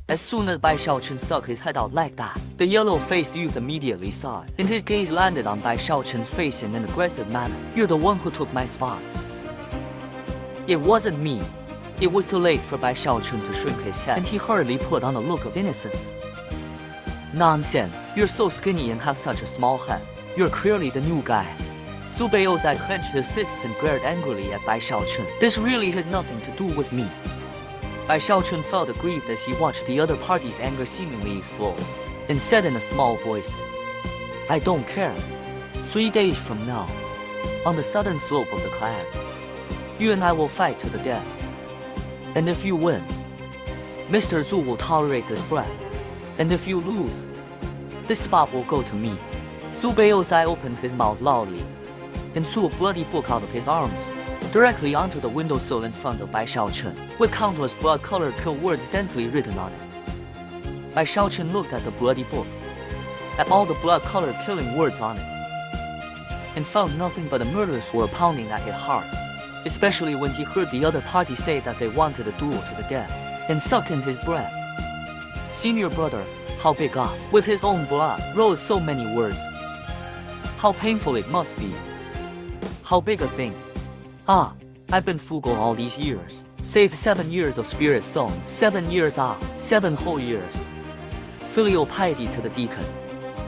As soon as Bai Shaochen stuck his head out like that, the yellow-faced youth immediately saw it, and his gaze landed on Bai Shaochen's face in an aggressive manner. "You're the one who took my spot." It wasn't me. It was too late for Bai Shaochen to shrink his head, and he hurriedly put on a look of innocence. "Nonsense. You're so skinny and have such a small head. You're clearly the new guy." Su Beizai clenched his fists and glared angrily at Bai Shaochen. "This really has nothing to do with me." Bai Shaochen felt aggrieved as he watched the other party's anger seemingly explode, and said in a small voice, "I don't care. 3 days from now, on the southern slope of the clan, you and I will fight to the death. And if you win, Mr. Zhu will tolerate this breath. And if you lose, this spot will go to me." Su Beizai opened his mouth loudly, and threw a bloody book out of his arms, directly onto the windowsill in front of Bai Shaochen, with countless blood-colored kill words densely written on it. Bai Shaochen looked at the bloody book, at all the blood-colored killing words on it, and found nothing but a murderous war pounding at his heart, especially when he heard the other party say that they wanted a duel to the death, and suck in his breath. "Senior brother, how big up?" With his own blood rose so many words. How painful it must be. How big a thing. "Ah, I've been frugal all these years. Saved 7 years of spirit stones. 7 years, 7 whole years. Filial piety to the deacon,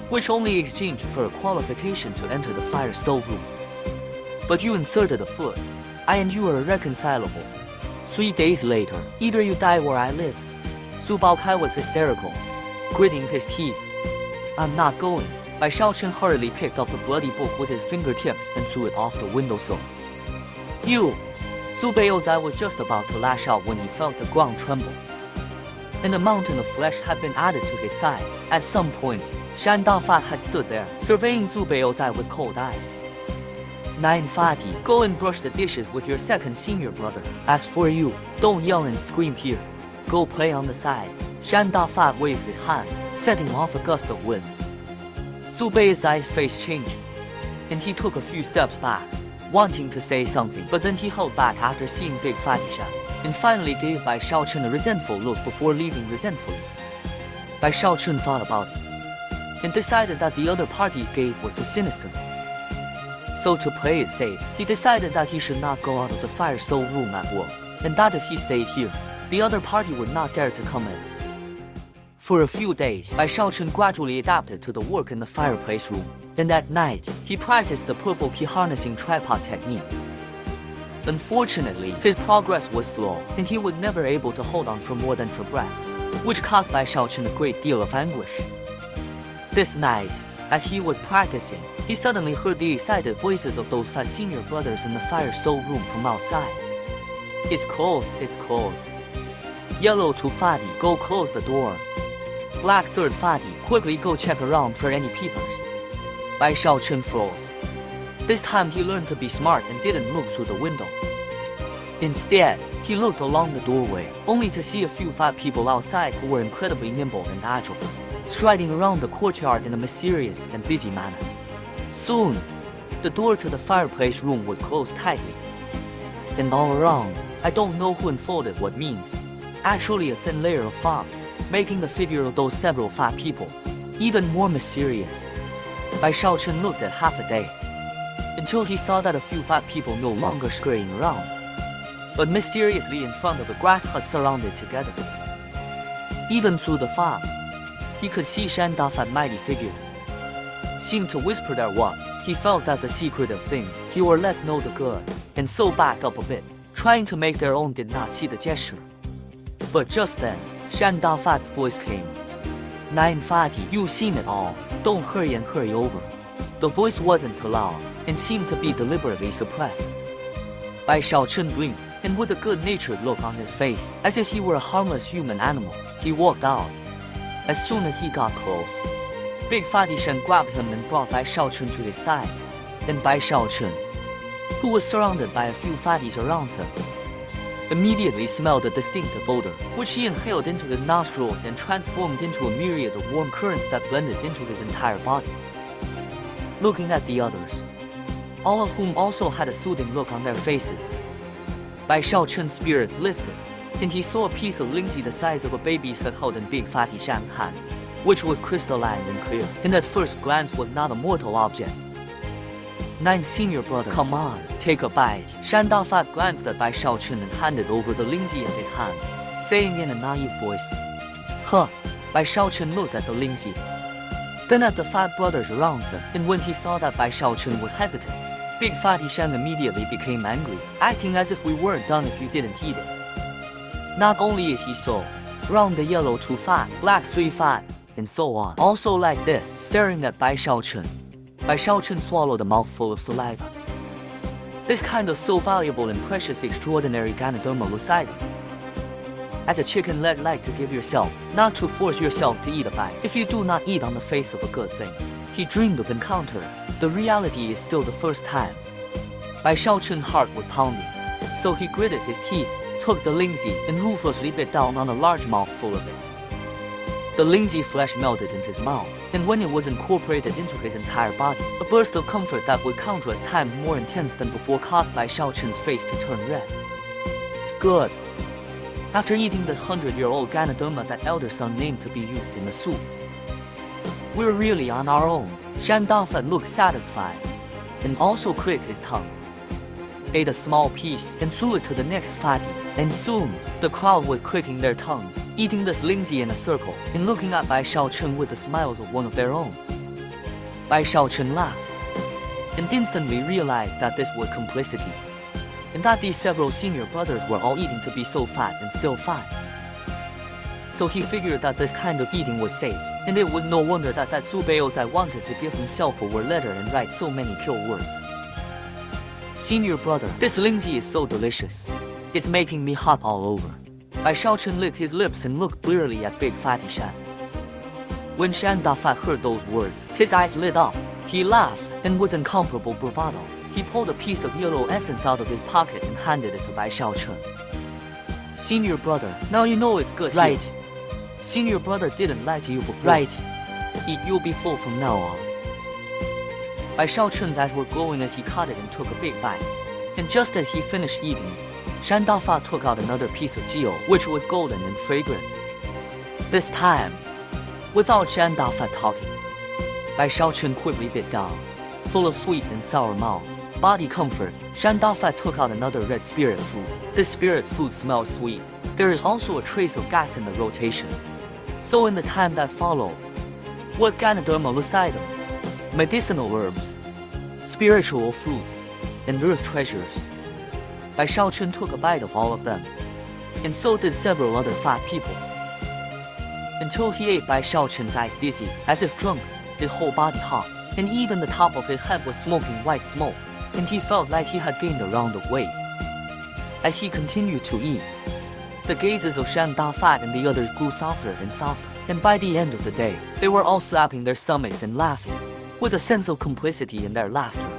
which only exchanged for a qualification to enter the fire stove room. But you inserted a foot. I and you are irreconcilable. 3 days later, either you die where I live." Su Baokai was hysterical, gritting his teeth. "I'm not going." Bai Shaochen hurriedly picked up the bloody book with his fingertips and threw it off the windowsill. "You!" Su Beizai was just about to lash out when he felt the ground tremble, and a mountain of flesh had been added to his side. At some point, Shan Dafat had stood there, surveying Su Beizai with cold eyes. "Nine Fati, go and brush the dishes with your second senior brother. As for you, don't yell and scream here. Go play on the side." Shan Dafat waved his hand, setting off a gust of wind. Su Beizai's face changed, and he took a few steps back, wanting to say something, but then he held back after seeing Big Fatty Shan, and finally gave Bai Shaochen a resentful look before leaving resentfully. Bai Shaochen thought about it, and decided that the other party's gate was too sinister. So to play it safe, he decided that he should not go out of the fire stove room at all, and that if he stayed here, the other party would not dare to come in. For a few days, Bai Shaochen gradually adapted to the work in the fireplace room, and at night, he practiced the purple key harnessing tripod technique. Unfortunately, his progress was slow, and he was never able to hold on for more than 4 breaths, which caused Bai Shaochen a great deal of anguish. This night, as he was practicing, he suddenly heard the excited voices of those fat senior brothers in the fire stove room from outside. "It's closed, it's closed. Yellow to Fadi, go close the door. Black third Fadi, quickly go check around for any peepers." Bai Shaochen froze. This time he learned to be smart and didn't look through the window. Instead, he looked along the doorway, only to see a few fat people outside who were incredibly nimble and agile, striding around the courtyard in a mysterious and busy manner. Soon, the door to the fireplace room was closed tightly. And all around, I don't know who unfolded what means, actually a thin layer of fog, making the figure of those several fat people even more mysterious. Bai Shaochen looked at half a day, until he saw that a few fat people no longer scurrying around, but mysteriously in front of a grass hut surrounded together. Even through the fog, he could see Shan Dafat's mighty figure, seemed to whisper their what. He felt that the secretive things he or less know the good, and so backed up a bit, trying to make their own did not see the gesture. But just then, Shan Dafat's voice came. "Nine Fati, you've seen it all. Don't hurry and hurry over." The voice wasn't too loud, and seemed to be deliberately suppressed. Bai Shaochen blinked, and with a good-natured look on his face, as if he were a harmless human animal, he walked out. As soon as he got close, Big Fatty Shen grabbed him and brought Bai Shaochen to his side. Then Bai Shaochen, who was surrounded by a few fatties around him, immediately smelled a distinctive odor, which he inhaled into his nostrils and transformed into a myriad of warm currents that blended into his entire body. Looking at the others, all of whom also had a soothing look on their faces, Bai Shaochen's spirits lifted, and he saw a piece of lingzi the size of a baby's head held in Big Fatty Shan's hand, which was crystalline and clear, and at first glance was not a mortal object. Ninth senior brother, come on, take a bite. Shan Dafat glanced at Bai Shaochun and handed over the lingzi in his hand, saying in a naive voice, "Huh." Bai Shaochun looked at the lingzi, then at the fat brothers around him, and when he saw that Bai Shaochun was hesitant, Big Fatty Shan immediately became angry, acting as if we weren't done if you didn't eat it. Not only is he so, round the yellow too fat, black three fat, and so on. Also like this, staring at Bai Shaochun. Bai Shaochun swallowed a mouthful of saliva. This kind of so valuable and precious extraordinary Ganoderma lucidum. As a chicken leg like to give yourself, not to force yourself to eat a bite. If you do not eat on the face of a good thing. He dreamed of encounter. The reality is still the first time. Bai Shaochun's heart was pounding, so he gritted his teeth, took the lingzi, and ruthlessly bit down on a large mouthful of it. The lingzi flesh melted in his mouth, and when it was incorporated into his entire body, a burst of comfort that would countless times more intense than before caused Bai Shaochun's face to turn red. Good. After eating the 100-year-old Ganoderma that elder son named to be used in the soup, we're really on our own. Shan Dafat looked satisfied, and also clicked his tongue, ate a small piece, and threw it to the next fatty, and soon, the crowd was clicking their tongues, eating this lingzi in a circle, and looking at Bai Shaochun with the smiles of one of their own. Bai Shaochun laughed, and instantly realized that this was complicity, and that these several senior brothers were all eating to be so fat and still fat. So he figured that this kind of eating was safe, and it was no wonder that Zubeozai wanted to give himself a word letter and write so many kill words. Senior brother, this lingzi is so delicious. It's making me hot all over. Bai Shaochun licked his lips and looked blearily at Big Fatty Shan. When Shan Dafat heard those words, his eyes lit up. He laughed, and with incomparable bravado, he pulled a piece of yellow essence out of his pocket and handed it to Bai Shaochun. Senior brother, now you know it's good, right? Senior brother didn't lie to you before. Right. Eat, you'll be full from now on. Bai Shaochun's eyes were glowing as he caught it and took a big bite. And just as he finished eating, Shan Dafat took out another piece of geo, which was golden and fragrant. This time, without Shan Dafat talking, Bai Shaochun quickly bit down, full of sweet and sour mouth. Body comfort, Shan Dafat took out another red spirit food. This spirit food smells sweet. There is also a trace of gas in the rotation. So in the time that followed, what Ganoderma lucidum, medicinal herbs, spiritual fruits, and earth treasures. Bai Shaochun took a bite of all of them, and so did several other fat people. Until he ate Bai Shaochun's eyes dizzy, as if drunk, his whole body hot, and even the top of his head was smoking white smoke, and he felt like he had gained a round of weight. As he continued to eat, the gazes of Shan Dafat and the others grew softer and softer, and by the end of the day, they were all slapping their stomachs and laughing, with a sense of complicity in their laughter.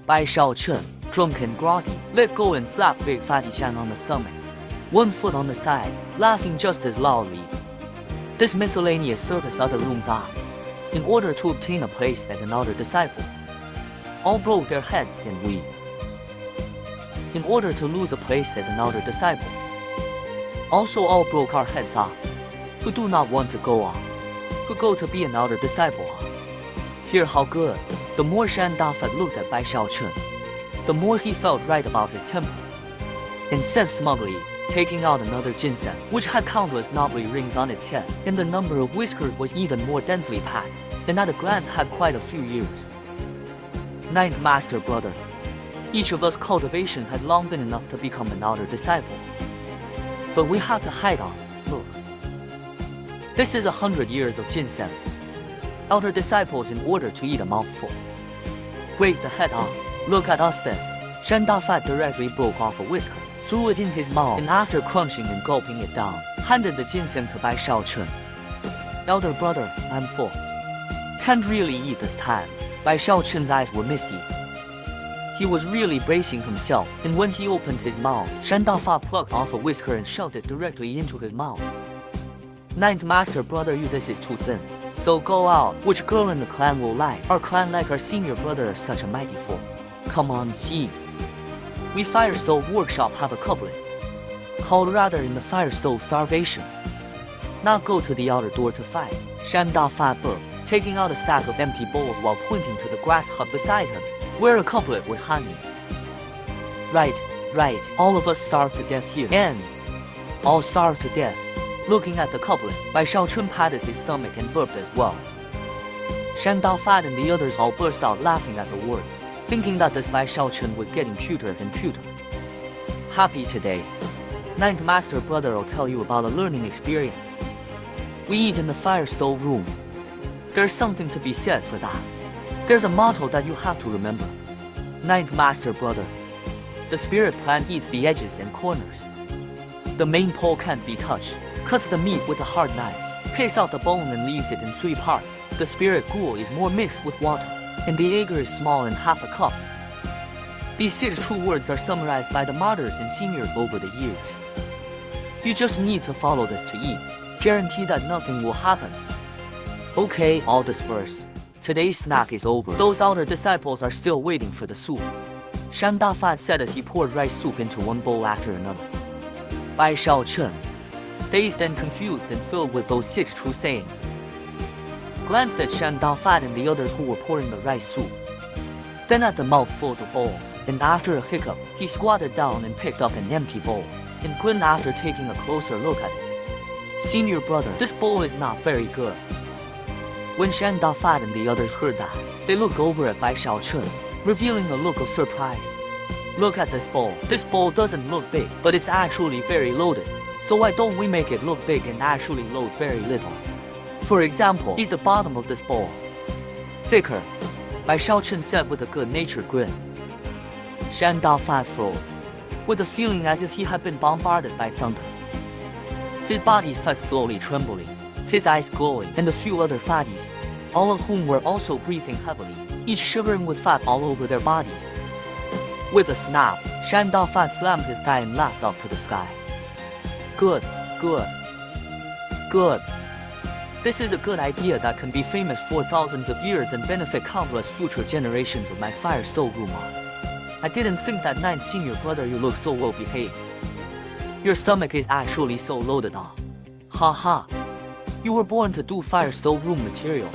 Bai Shaochun, drunk and groggy, let go and slapped Big Fatty Shan on the stomach, one foot on the side, laughing just as loudly. This miscellaneous service other rooms are, in order to obtain a place as an elder disciple. All broke their heads and we, in order to lose a place as an elder disciple, also all broke our heads off, who do not want to go on, who go to be an elder disciple on. Hear how good. The more Shan Dafat looked at Bai Shaochun, the more he felt right about his temper, and said smugly, taking out another ginseng, which had countless knobbly rings on its head, and the number of whiskers was even more densely packed, and at a glance had quite a few years. Ninth master brother, each of us cultivation has long been enough to become an elder disciple. But we have to hide on. Look. This is 100 years of ginseng. Elder disciples in order to eat a mouthful. Break the head off. Look at us this. Shan Dafat directly broke off a whisker, threw it in his mouth, and after crunching and gulping it down, handed the ginseng to Bai Shaochun. Elder brother, I'm full. Can't really eat this time. Bai Shaochun's eyes were misty. He was really bracing himself, and when he opened his mouth, Shan Dafat plucked off a whisker and shoved it directly into his mouth. Ninth master brother, you this is too thin. So go out. Which girl in the clan will like? Our clan like our senior brother is such a mighty fool. Come on, see. We Firestone workshop have a couplet. called rather in the fire stove starvation. Now go to the outer door to fight. Shandao Fat Bird, taking out a stack of empty bowls while pointing to the grass hut beside him, where a couplet was hanging. Right, all of us starved to death here. And all starved to death. Looking at the couplet, Bai Shaochun patted his stomach and burped as well. Shandao Fat and the others all burst out laughing at the words, thinking that this Bai Shaochun was getting cuter and cuter. Happy today. Ninth Master Brother will tell you about a learning experience. We eat in the fire stove room. There's something to be said for that. There's a motto that you have to remember. Ninth Master Brother. The spirit plant eats the edges and corners. The main pole can't be touched. Cuts the meat with a hard knife. Picks out the bone and leaves it in 3 parts. The spirit gruel is more mixed with water. And the agar is small and half a cup. These 6 true words are summarized by the martyrs and seniors over the years. You just need to follow this to eat. Guarantee that nothing will happen. Okay, all disperse. Today's snack is over. Those outer disciples are still waiting for the soup. Shandao Fat said as he poured rice soup into one bowl after another. Bai Shaochun, dazed and confused and filled with those 6 true sayings, glanced at Shandao Fat and the others who were pouring the rice soup. Then at the mouthfuls of bowls, and after a hiccup, he squatted down and picked up an empty bowl, and grinned after taking a closer look at it. Senior brother, this bowl is not very good. When Shandao Fat and the others heard that, they looked over at Bai Shaochun, revealing a look of surprise. Look at this bowl. This bowl doesn't look big, but it's actually very loaded. So why don't we make it look big and actually load very little? For example, is the bottom of this bowl thicker? Bai Shaochun said with a good-natured grin. Shandao Fat froze, with a feeling as if he had been bombarded by thunder. His body felt slowly trembling, his eyes glowing, and a few other fatties, all of whom were also breathing heavily, each shivering with fat all over their bodies. With a snap, Shandao Fat slammed his thigh and laughed up to the sky. Good. This is a good idea that can be famous for thousands of years and benefit countless future generations of my fire stove room. I didn't think that 9th senior brother you look so well behaved. Your stomach is actually so loaded. Ha ha. You were born to do fire stove room material.